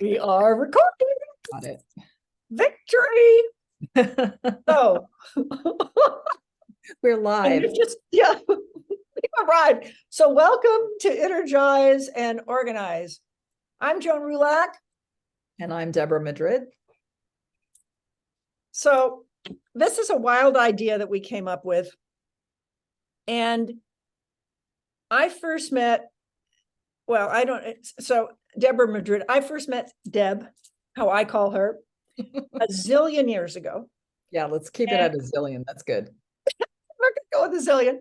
We are recording. Got it. Victory. So We're and live. you just we arrived. So welcome to Energize and Organize. I'm Joan Rulak. And I'm Deborah Madrid. So this is a wild idea that we came up with. And I first met, Deborah Madrid. I first met Deb, how I call her, a zillion years ago. Yeah, let's keep it at a zillion. That's good. We're going to go with a zillion.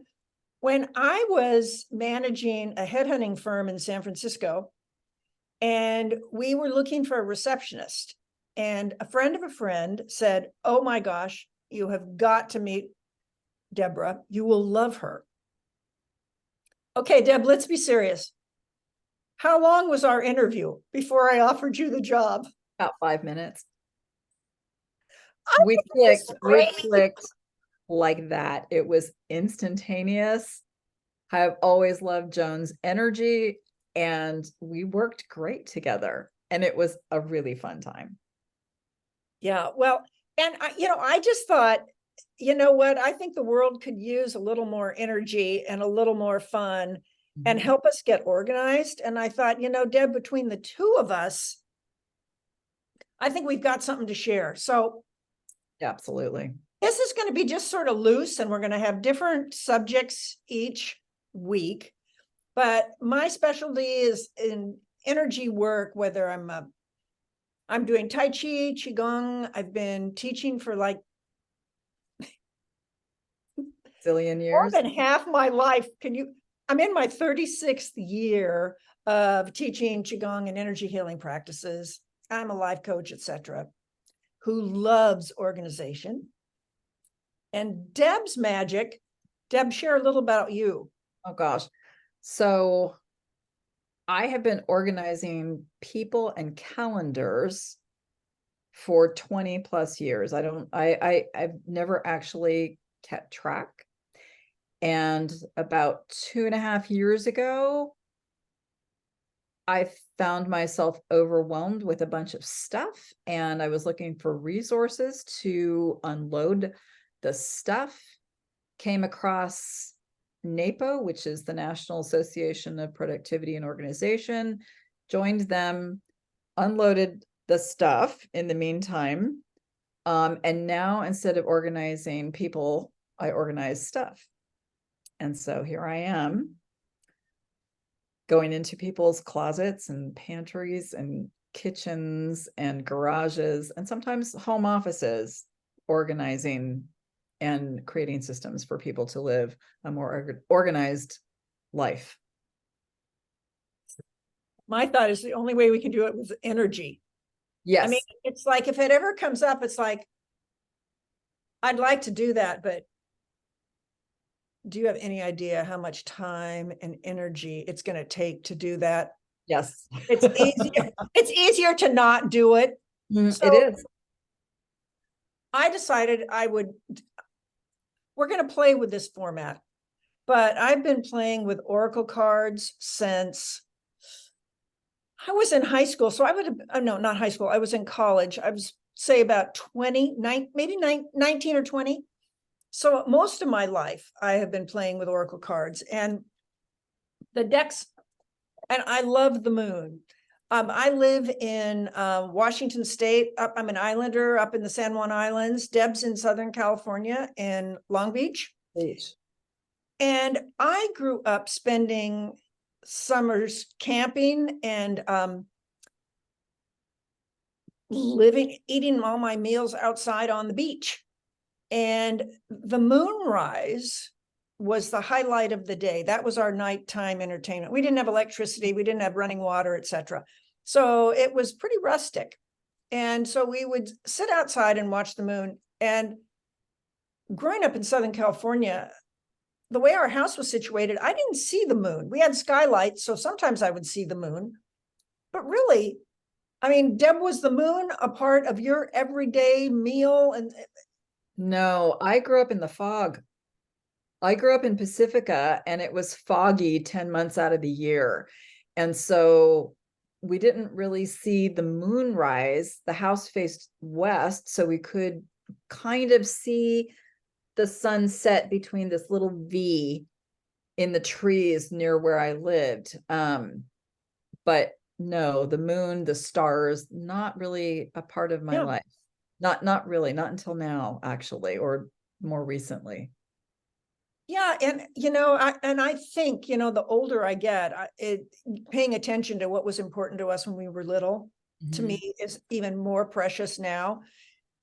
When I was managing a headhunting firm in San Francisco, and we were looking for a receptionist, and a friend of a friend said, "Oh my gosh, you have got to meet Deborah. You will love her." Okay, Deb, let's be serious. How long was our interview before I offered you the job? About 5 minutes. I We think it was clicked great. like that. It was instantaneous. I've always loved Joan's energy, and we worked great together. And it was a really fun time. Yeah, well, and I just thought, you know what? I think the world could use a little more energy and a little more fun and help us get organized. And I thought, Deb, between the two of us, I think we've got something to share. So Absolutely. this is going to be just sort of loose, and we're going to have different subjects each week. But my specialty is in energy work, whether I'm doing Tai Chi, Qigong. I've been teaching for like Zillion more years. than half my life. I'm in my 36th year of teaching Qigong and energy healing practices. I'm a life coach, etc., who loves organization. And Deb's magic. Deb, share a little about you. Oh gosh. So I have been organizing people and calendars for 20 plus years. I've never actually kept track. And about 2.5 years ago, I found myself overwhelmed with a bunch of stuff, and I was looking for resources to unload the stuff. Came across NAPO, which is the National Association of Productivity and Organization, joined them, unloaded the stuff in the meantime. And now instead of organizing people, I organize stuff. And so here I am going into people's closets and pantries and kitchens and garages and sometimes home offices, organizing and creating systems for people to live a more organized life. My thought is the only way we can do it with energy. Yes. I mean, it's like if it ever comes up, it's like, I'd like to do that, but do you have any idea how much time and energy it's going to take to do that? Yes. It's easier to not do it. So it is. I decided we're going to play with this format, but I've been playing with Oracle cards since I was in high school. So no, not high school. I was in college. I was say about 19 or 20. So most of my life, I have been playing with Oracle cards and the decks, and I love the moon. I live in Washington State. I'm an islander up in the San Juan Islands. Deb's in Southern California in Long Beach. And I grew up spending summers camping and eating all my meals outside on the beach. And the moonrise was the highlight of the day. That was our nighttime entertainment. We didn't have electricity. We didn't have running water, etc. So it was pretty rustic. And so we would sit outside and watch the moon. And growing up in Southern California, the way our house was situated, I didn't see the moon. We had skylights, so sometimes I would see the moon. But really, I mean, Deb, was the moon a part of your everyday meal? And no, I grew up in the fog. I grew up in Pacifica, and it was foggy 10 months out of the year. And so we didn't really see the moonrise. The house faced west, so we could kind of see the sunset between this little V in the trees near where I lived. But no, the moon, the stars, not really a part of my Yeah. life. Not really, not until now, actually, or more recently. Yeah, and I think, the older I get, paying attention to what was important to us when we were little, to Mhm. me is even more precious now.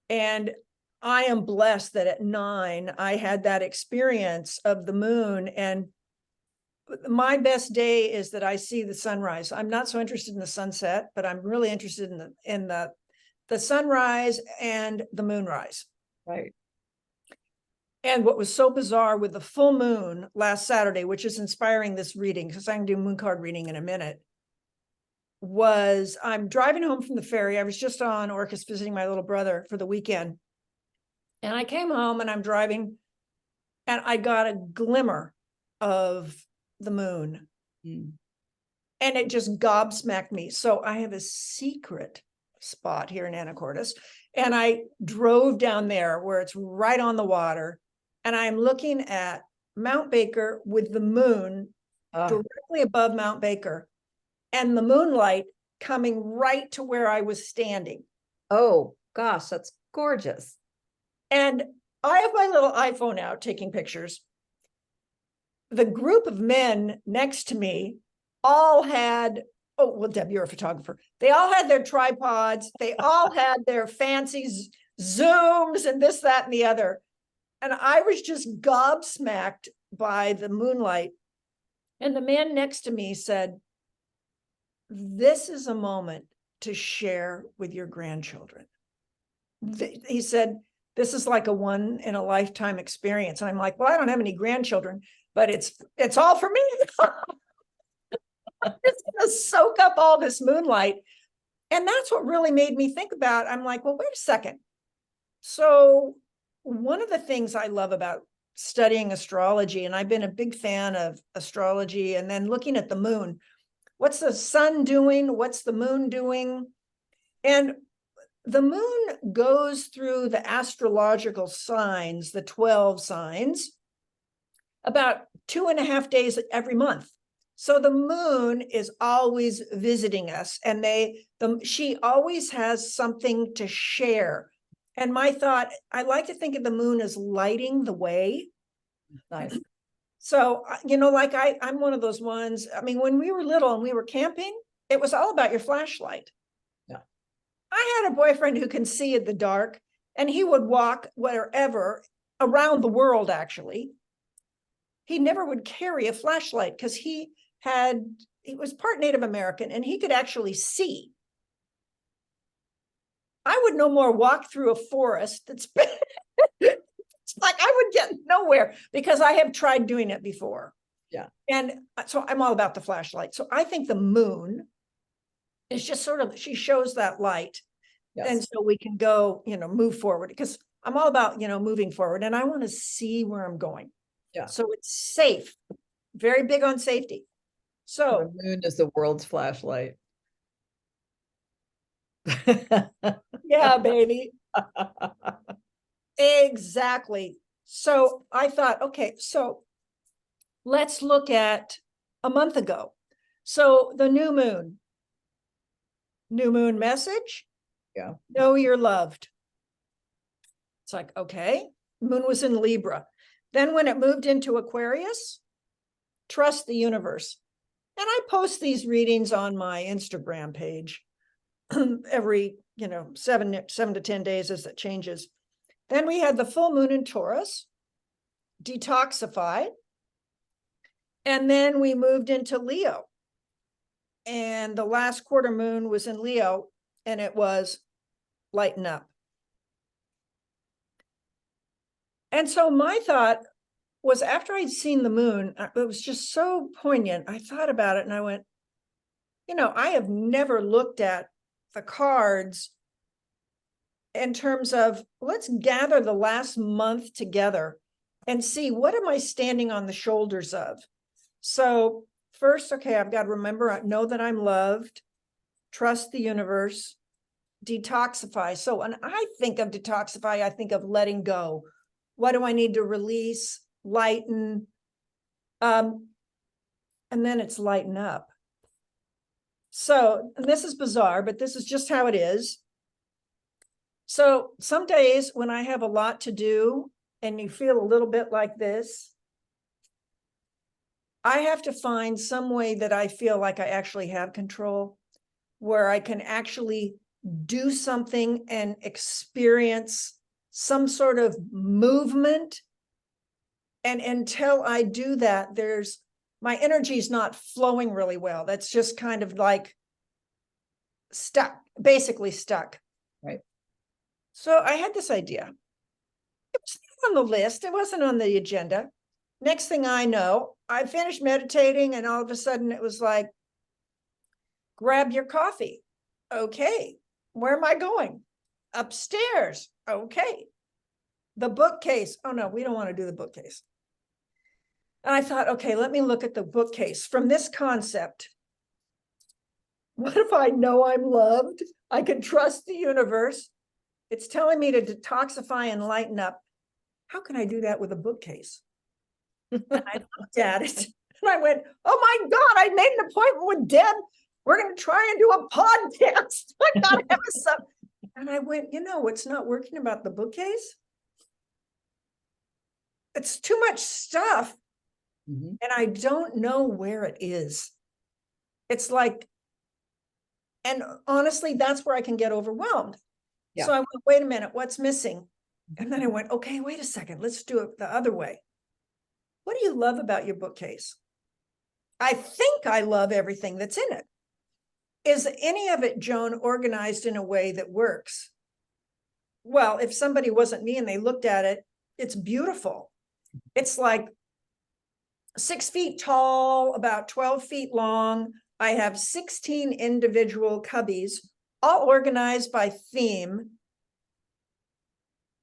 And I am blessed that at 9, I had that experience of the moon. And my best day is that I see the sunrise. I'm not so interested in the sunset, but I'm really interested in the sunrise and the moonrise. Right. And what was so bizarre with the full moon last Saturday, which is inspiring this reading, because I can do moon card reading in a minute, was I'm driving home from the ferry. I was just on Orcas visiting my little brother for the weekend. And I came home and I'm driving and I got a glimmer of the moon. Mm. And it just gobsmacked me. So I have a secret spot here in Anacortes. And I drove down there where it's right on the water. And I'm looking at Mount Baker with the moon directly above Mount Baker and the moonlight coming right to where I was standing. Oh gosh, that's gorgeous. And I have my little iPhone out taking pictures. The group of men next to me all had, oh, well, Deb, you're a photographer. They all had their tripods. They all had their fancy Zooms and this, that, and the other. And I was just gobsmacked by the moonlight. And the man next to me said, this is a moment to share with your grandchildren. He said, this is like a one in a lifetime experience. And I'm like, well, I don't have any grandchildren, but it's all for me. It's going to soak up all this moonlight. And that's what really made me think about, I'm like, well, wait a second. So one of the things I love about studying astrology, and I've been a big fan of astrology, and then looking at the moon, what's the sun doing? What's the moon doing? And the moon goes through the astrological signs, the 12 signs, about 2.5 days every month. So the moon is always visiting us, and she always has something to share. And my thought, I like to think of the moon as lighting the way. Nice. So, like I'm one of those ones. I mean, when we were little and we were camping, it was all about your flashlight. Yeah. I had a boyfriend who can see in the dark, and he would walk wherever around the world, actually. He never would carry a flashlight because he was part Native American and he could actually see. I would no more walk through a forest that's it's like I would get nowhere because I have tried doing it before. Yeah. And so I'm all about the flashlight. So I think the moon is just sort of, she shows that light. Yes. And so we can go, move forward, because I'm all about, moving forward, and I want to see where I'm going. Yeah. So it's safe, very big on safety. So the moon is the world's flashlight. yeah, baby. Exactly. So I thought, okay, so let's look at a month ago. So the new moon message. Yeah. Know you're loved. It's like, okay, moon was in Libra. Then when it moved into Aquarius, trust the universe. And I post these readings on my Instagram page every, 7 to 10 days as it changes. Then we had the full moon in Taurus, detoxify. And then we moved into Leo. And the last quarter moon was in Leo, and it was lighten up. And so my thought was, after I'd seen the moon, it was just so poignant. I thought about it and I went, I have never looked at the cards in terms of, let's gather the last month together and see, what am I standing on the shoulders of? So first, okay, I've got to remember, know that I'm loved. trust the universe, detoxify. So when I think of detoxify, I think of letting go. What do I need to release, lighten? And then it's lighten up. So, and this is bizarre, but this is just how it is. So some days when I have a lot to do and you feel a little bit like this, I have to find some way that I feel like I actually have control, where I can actually do something and experience some sort of movement. And until I do that, my energy is not flowing really well. That's just kind of like stuck, basically stuck. Right. So I had this idea. It was on the list. It wasn't on the agenda. Next thing I know, I finished meditating and all of a sudden it was like, grab your coffee. Okay. Where am I going? Upstairs. Okay. The bookcase. Oh no, we don't want to do the bookcase. And I thought, okay, let me look at the bookcase from this concept. What if I know I'm loved? I can trust the universe. It's telling me to detoxify and lighten up. How can I do that with a bookcase? And I looked at it and I went, oh my God, I made an appointment with Deb. We're going to try and do a podcast. I gotta have some. And I went, what's not working about the bookcase? It's too much stuff. Mhm. And I don't know where it is. It's like, and honestly, that's where I can get overwhelmed. Yeah. So I went, wait a minute, what's missing? And then I went, okay, wait a second, let's do it the other way. What do you love about your bookcase? I think I love everything that's in it. Is any of it, Joan, organized in a way that works? Well, if somebody wasn't me and they looked at it, it's beautiful. It's like 6 feet tall, about 12 feet long. I have 16 individual cubbies, all organized by theme.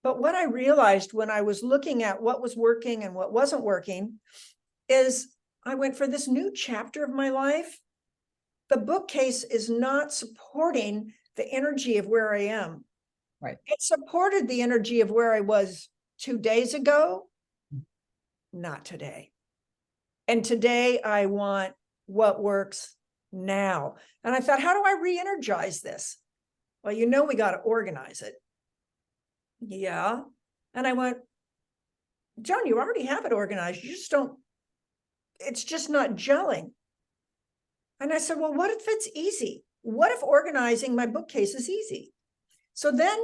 But what I realized when I was looking at what was working and what wasn't working is I went, for this new chapter of my life, the bookcase is not supporting the energy of where I am. Right. It supported the energy of where I was 2 days ago, not today. And today I want what works now. And I thought, how do I re-energize this? Well, we got to organize it. Yeah. And I went, Joan, you already have it organized. You just don't, it's just not gelling. And I said, well, what if it's easy? What if organizing my bookcase is easy? So then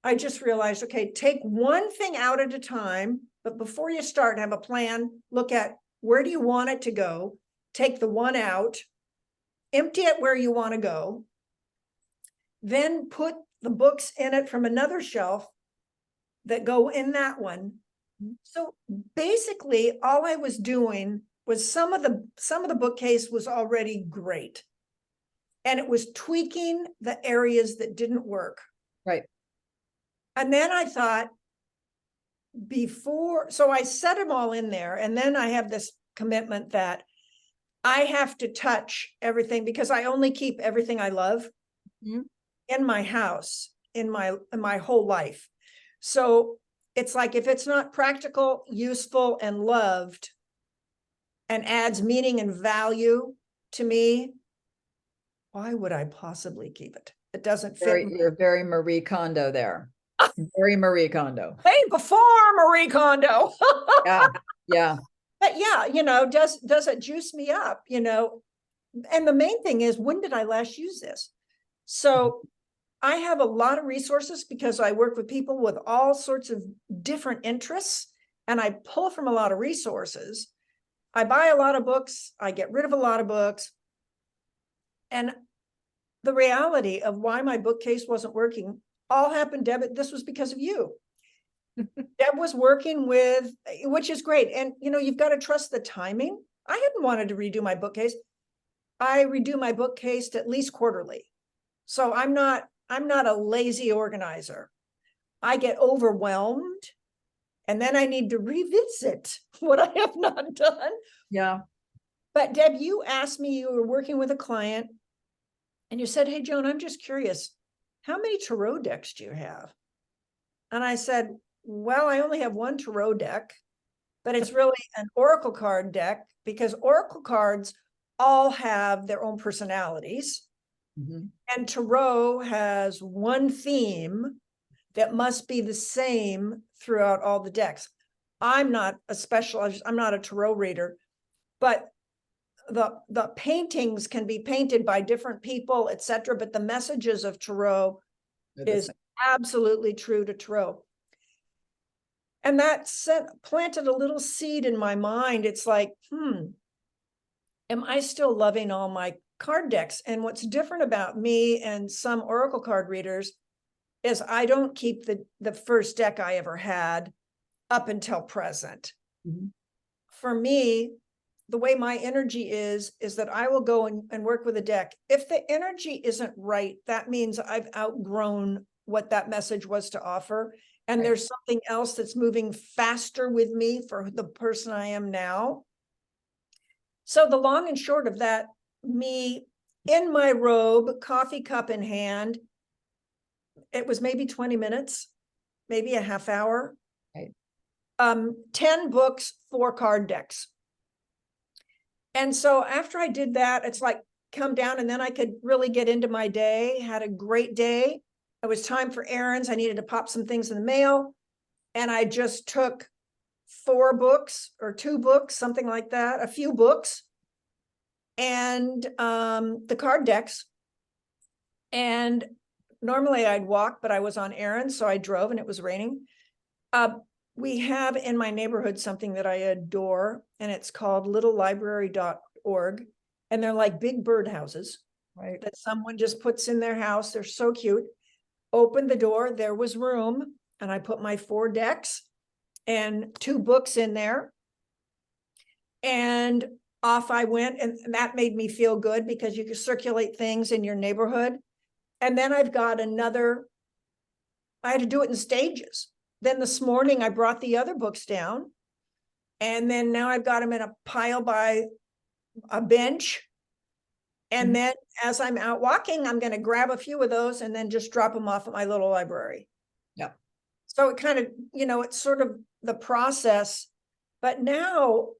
I just realized, okay, take one thing out at a time, but before you start, have a plan, look at where do you want it to go, take the one out, empty it where you want to go, then put the books in it from another shelf that go in that one. So basically all I was doing was some of the bookcase was already great. And it was tweaking the areas that didn't work. Right. And then I thought so I set them all in there. And then I have this commitment that I have to touch everything because I only keep everything I love in my house, in my whole life. So it's like, if it's not practical, useful, and loved, and adds meaning and value to me, why would I possibly keep it? It doesn't fit. You're very Marie Kondo there. Very Marie Kondo. Hey, before Marie Kondo. Yeah. Yeah. But yeah, does it juice me up? And the main thing is, when did I last use this? So I have a lot of resources because I work with people with all sorts of different interests, and I pull from a lot of resources. I buy a lot of books. I get rid of a lot of books. And the reality of why my bookcase wasn't working all happened, Deb. This was because of you. Deb was working with, which is great. And, you've got to trust the timing. I hadn't wanted to redo my bookcase. I redo my bookcase at least quarterly. So I'm not a lazy organizer. I get overwhelmed and then I need to revisit what I have not done. Yeah. But Deb, you asked me, you were working with a client And you said, hey, Joan, I'm just curious, how many tarot decks do you have? And I said, well, I only have one tarot deck, but it's really an oracle card deck because oracle cards all have their own personalities. Mhm. And tarot has one theme that must be the same throughout all the decks. I'm not a specialist, I'm not a tarot reader, but the paintings can be painted by different people, etc. But the messages of tarot They're the is same. absolutely true to tarot. And that planted a little seed in my mind. It's like, am I still loving all my card decks? And what's different about me and some oracle card readers is I don't keep the first deck I ever had up until present. Mhm. For me, the way my energy is that I will go and work with a deck. If the energy isn't right, that means I've outgrown what that message was to offer. And Right. there's something else that's moving faster with me for the person I am now. So the long and short of that, me in my robe, coffee cup in hand, it was maybe 20 minutes, maybe a half hour. Right. 10 books, 4 card decks. And so after I did that, it's like come down and then I could really get into my day, had a great day. It was time for errands. I needed to pop some things in the mail. And I just took 4 books or 2 books, something like that, a few books, and the card decks. And normally I'd walk, but I was on errands, so I drove and it was raining. We have in my neighborhood something that I adore, and it's called littlelibrary.org. And they're like big birdhouses, Right. that someone just puts in their house. They're so cute. Opened the door, there was room, and I put my 4 decks and 2 books in there. And off I went, and that made me feel good because you can circulate things in your neighborhood. And then I've got another, I had to do it in stages. Then this morning I brought the other books down, and then now I've got them in a pile by a bench. And Mhm. then as I'm out walking, I'm going to grab a few of those and then just drop them off at my little library. Yeah. So it kind of, it's sort of the process. But now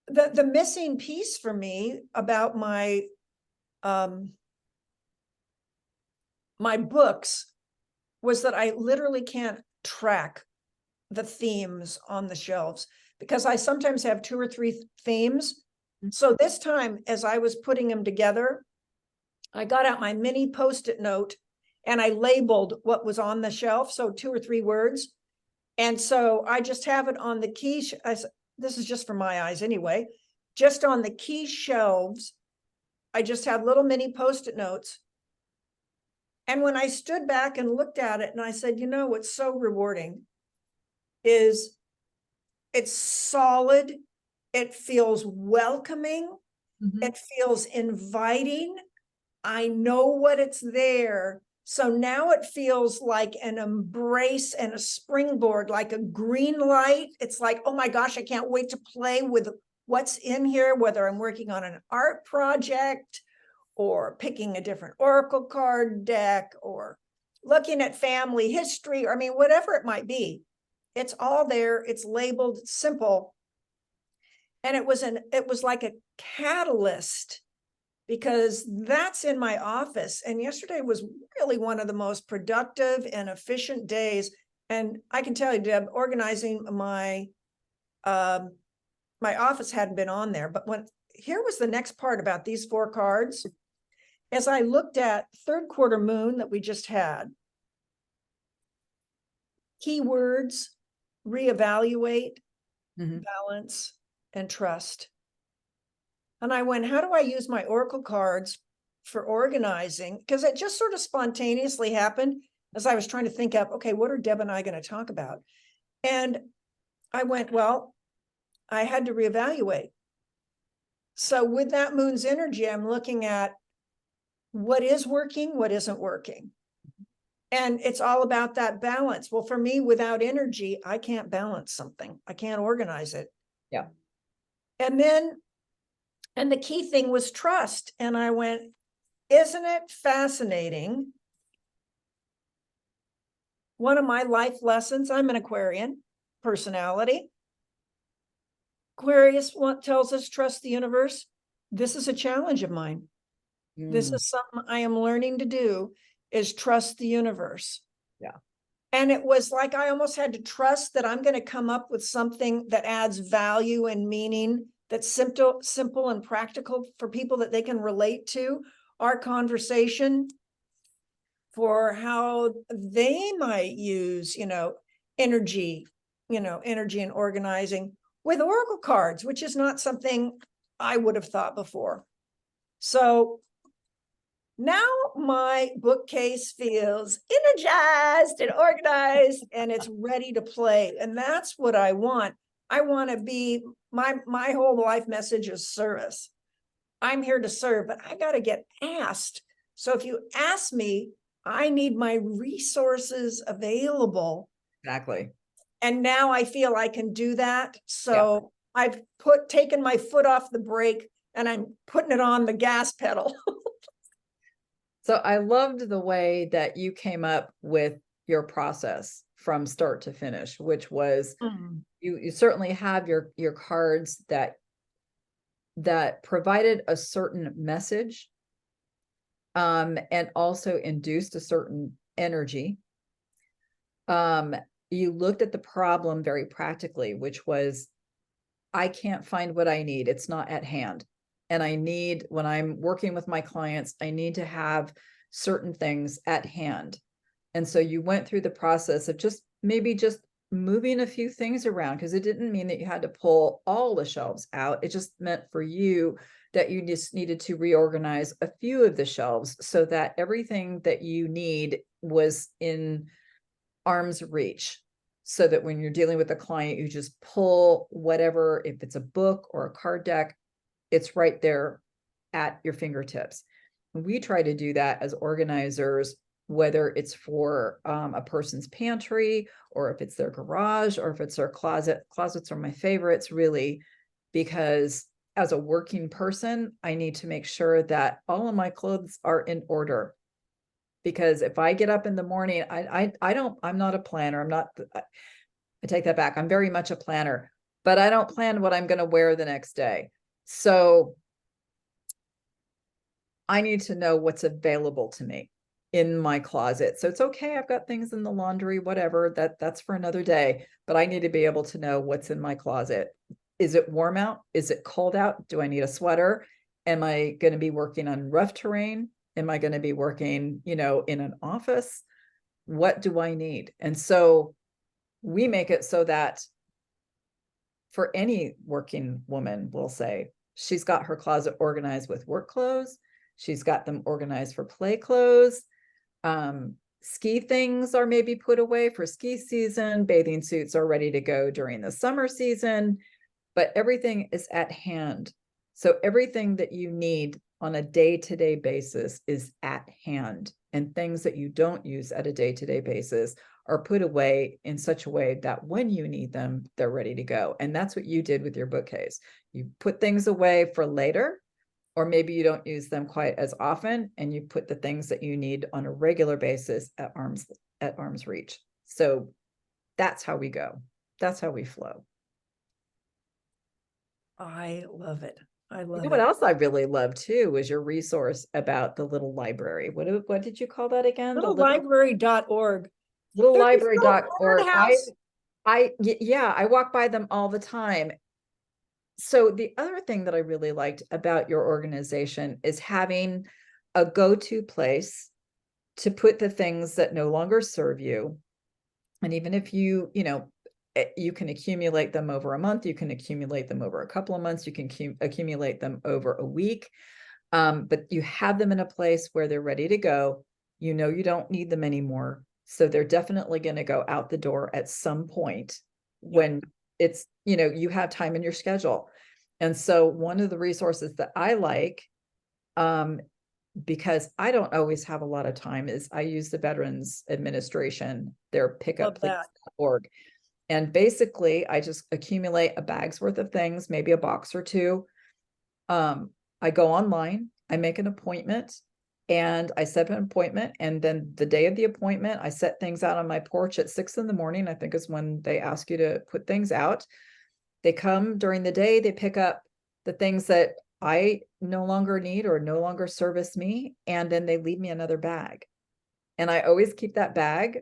the missing piece for me about my my books was that I literally can't track the themes on the shelves because I sometimes have 2 or 3 themes. Mhm. So this time, as I was putting them together, I got out my mini Post-it note and I labeled what was on the shelf. So 2 or 3 words. And so I just have it on the key. This is just for my eyes anyway, just on the key shelves. I just have little mini Post-it notes. And when I stood back and looked at it and I said, what's so rewarding is it's solid. It feels welcoming. Mhm. It feels inviting. I know what it's there. So now it feels like an embrace and a springboard, like a green light. It's like, oh my gosh, I can't wait to play with what's in here, whether I'm working on an art project or picking a different oracle card deck or looking at family history, or I mean, whatever it might be. It's all there. It's labeled, it's simple. And it was like a catalyst because that's in my office. And yesterday was really one of the most productive and efficient days. And I can tell you, Deb, organizing my office hadn't been on there, but here was the next part about these 4 cards. As I looked at 3rd quarter moon that we just had, keywords, reevaluate, Mhm. balance, and trust. And I went, how do I use my oracle cards for organizing? Because it just sort of spontaneously happened as I was trying to think up, okay, what are Deb and I going to talk about? And I went, well, I had to reevaluate. So with that moon's energy, I'm looking at what is working, what isn't working. And it's all about that balance. Well, for me, without energy, I can't balance something. I can't organize it. Yeah. And the key thing was trust. And I went, Isn't it fascinating? One of my life lessons, I'm an Aquarian personality. Aquarius tells us trust the universe. This is a challenge of mine. This is something I am learning to do, is trust the universe. Yeah. And it was like I almost had to trust that I'm going to come up with something that adds value and meaning, that's simple and practical for people that they can relate to our conversation, for how they might use, energy, energy and organizing with oracle cards, which is not something I would have thought before. So now my bookcase feels energized and organized, and it's ready to play. And that's what I want. I want to be, my whole life message is service. I'm here to serve, but I got to get asked. So if you ask me, I need my resources available. Exactly. And now I feel I can do that. So yeah. I've taken my foot off the brake and I'm putting it on the gas pedal. So I loved the way that you came up with your process from start to finish, which was you certainly have your cards that provided a certain message, and also induced a certain energy. You looked at the problem very practically, which was, I can't find what I need. It's not at hand. And I need, when I'm working with my clients, I need to have certain things at hand. And so you went through the process of just moving a few things around, because it didn't mean that you had to pull all the shelves out. It just meant for you that you just needed to reorganize a few of the shelves so that everything that you need was in arm's reach. So that when you're dealing with a client, you just pull whatever, if it's a book or a card deck, it's right there at your fingertips. We try to do that as organizers, whether it's for a person's pantry, or if it's their garage, or if it's their closet. Closets are my favorites, really, because as a working person, I need to make sure that all of my clothes are in order. Because if I get up in the morning, I'm not a planner. I take that back. I'm very much a planner, but I don't plan what I'm going to wear the next day. So I need to know what's available to me in my closet. So it's okay, I've got things in the laundry, whatever, that's for another day, but I need to be able to know what's in my closet. Is it warm out? Is it cold out? Do I need a sweater? Am I going to be working on rough terrain? Am I going to be working, in an office? What do I need? And so we make it so that for any working woman, we'll say, she's got her closet organized with work clothes. She's got them organized for play clothes. Ski things are maybe put away for ski season. Bathing suits are ready to go during the summer season, but everything is at hand. So everything that you need on a day-to-day basis is at hand, and things that you don't use at a day-to-day basis are put away in such a way that when you need them, they're ready to go. And that's what you did with your bookcase. You put things away for later, or maybe you don't use them quite as often, and you put the things that you need on a regular basis at arm's reach. So that's how we go. That's how we flow. I love it. I love What it. else I really love too was your resource about the little library. What did you call that again? Littlibrary.org. Littlibrary.org. I walk by them all the time. So the other thing that I really liked about your organization is having a go-to place to put the things that no longer serve you. And even if you can accumulate them over a month, you can accumulate them over a couple of months, you can accumulate them over a week, but you have them in a place where they're ready to go. You don't need them anymore. So they're definitely going to go out the door at some point when it's, you have time in your schedule. And so one of the resources that I like, because I don't always have a lot of time, is I use the Veterans Administration, their pickup.org. And basically I just accumulate a bag's worth of things, maybe a box or two. I go online, I make an appointment, And I set an appointment. And then the day of the appointment, I set things out on my porch at 6 a.m, I think is when they ask you to put things out. They come during the day, they pick up the things that I no longer need or no longer service me. And then they leave me another bag. And I always keep that bag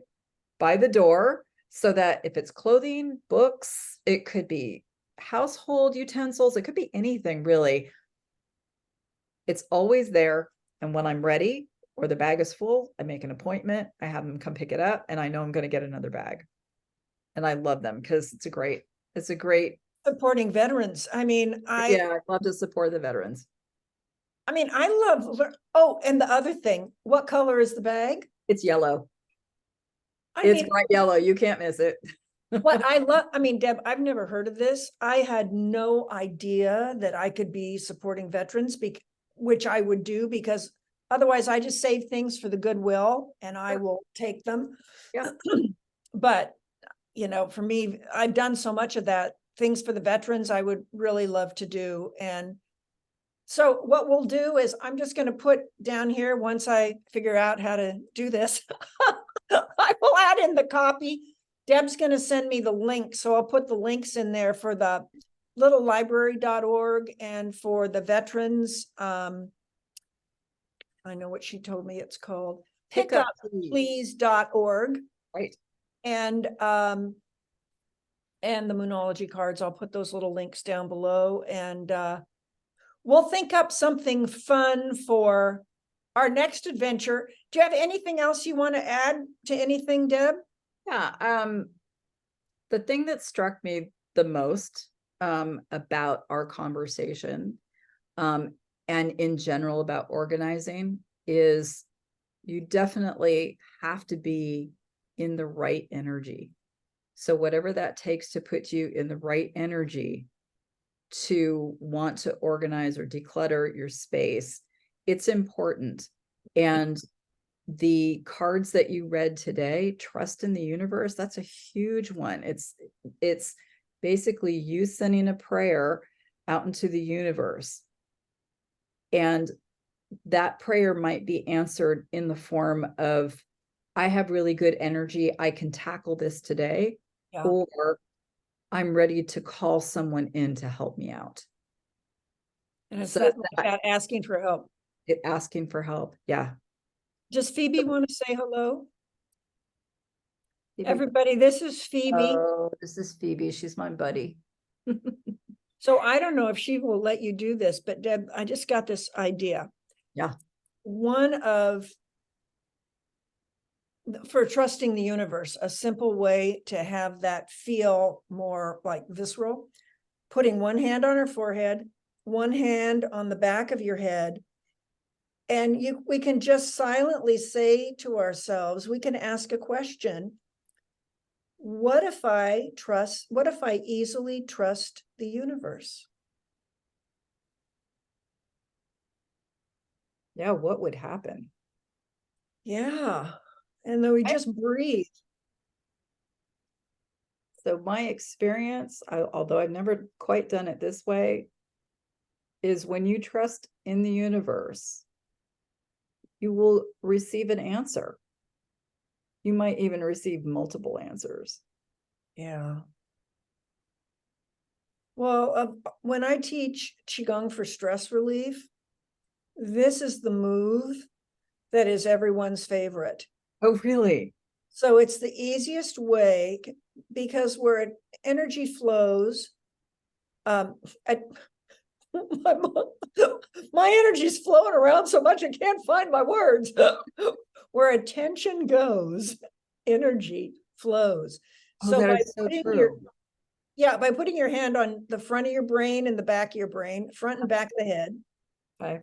by the door so that if it's clothing, books, it could be household utensils, it could be anything really. It's always there. And when I'm ready or the bag is full, I make an appointment, I have them come pick it up, and I know I'm going to get another bag. And I love them because it's a great Supporting veterans. I mean, I love to support the veterans. I love, oh, and the other thing, what color is the bag? It's yellow. I It's mean, bright yellow. You can't miss it. what I love, Deb, I've never heard of this. I had no idea that I could be supporting veterans, which I would do, because otherwise I just save things for the goodwill and I will take them. Yeah. But, for me, I've done so much of that, things for the veterans I would really love to do. And so what we'll do is I'm just going to put down here, once I figure out how to do this, I will add in the copy. Deb's going to send me the link. So I'll put the links in there for the littlelibrary.org and for the veterans. I know what she told me it's called. Pickupplease.org. Right. And the Moonology cards. I'll put those little links down below, and we'll think up something fun for our next adventure. Do you have anything else you want to add to anything, Deb? Yeah. The thing that struck me the most about our conversation and in general about organizing is you definitely have to be in the right energy. So whatever that takes to put you in the right energy to want to organize or declutter your space, it's important. And the cards that you read today, trust in the universe, that's a huge one. It's basically you sending a prayer out into the universe. And that prayer might be answered in the form of, I have really good energy, I can tackle this today. Yeah. Or I'm ready to call someone in to help me out. And it's so about asking for help. Asking for help. Yeah. Does Phoebe want to say hello? Phoebe. Everybody, this is Phoebe. Oh, this is Phoebe. She's my buddy. So I don't know if she will let you do this, but Deb, I just got this idea. Yeah. For trusting the universe, a simple way to have that feel more like visceral, putting one hand on her forehead, one hand on the back of your head. And we can just silently say to ourselves, we can ask a question. What if I easily trust the universe? Yeah, what would happen? Yeah. And then we just breathe. So my experience, although I've never quite done it this way, is when you trust in the universe, you will receive an answer. You might even receive multiple answers. Yeah. Well, when I teach Qigong for stress relief, this is the move that is everyone's favorite. Oh, really? So it's the easiest way, because where energy flows, my energy's flowing around so much I can't find my words. Where attention goes, energy flows. Oh, so by putting by putting your hand on the front of your brain and the back of your brain, front and back of the head. Okay.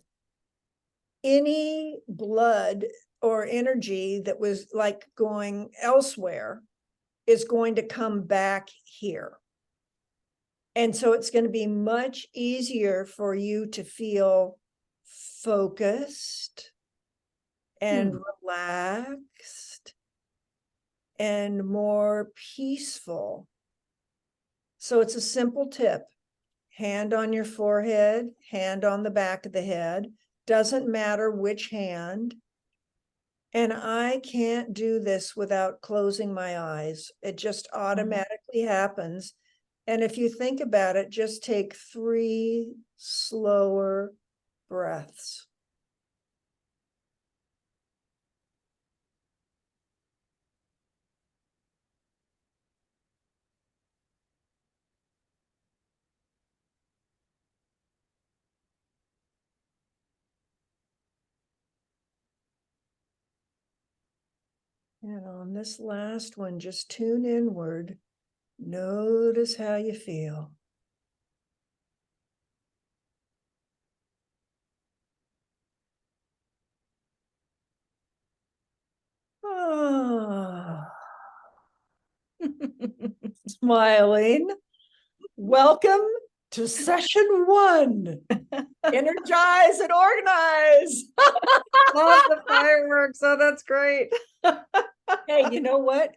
Any blood or energy that was like going elsewhere is going to come back here. And so it's going to be much easier for you to feel focused and relaxed and more peaceful. So it's a simple tip. Hand on your forehead, hand on the back of the head. doesn't matter which hand. And I can't do this without closing my eyes. It just automatically happens. And if you think about it, just take 3 slower breaths. And on this last one, just tune inward. Notice how you feel. Ah, smiling. Welcome to session 1. Energize and organize. Love the fireworks. Oh, that's great. Hey, you know what?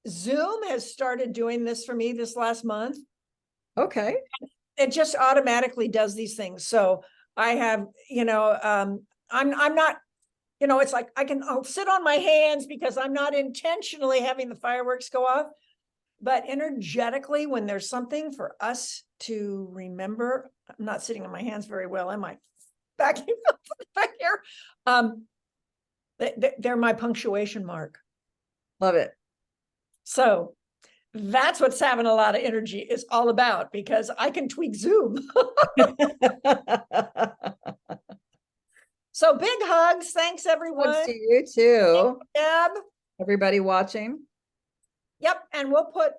Zoom has started doing this for me this last month. Okay. It just automatically does these things. So I have, I'm not, it's like I'll sit on my hands because I'm not intentionally having the fireworks go off. But energetically, when there's something for us to remember, I'm not sitting on my hands very well, am I? Back here. They're my punctuation mark. Love it. So that's what's having a lot of energy is all about, because I can tweak Zoom. So big hugs. Thanks, everyone. Hugs to you too. Deb. Everybody watching. Yep. And we'll put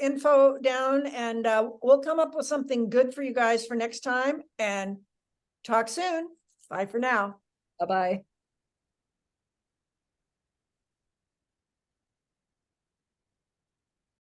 info down, and we'll come up with something good for you guys for next time, and talk soon. Bye for now. Bye-bye.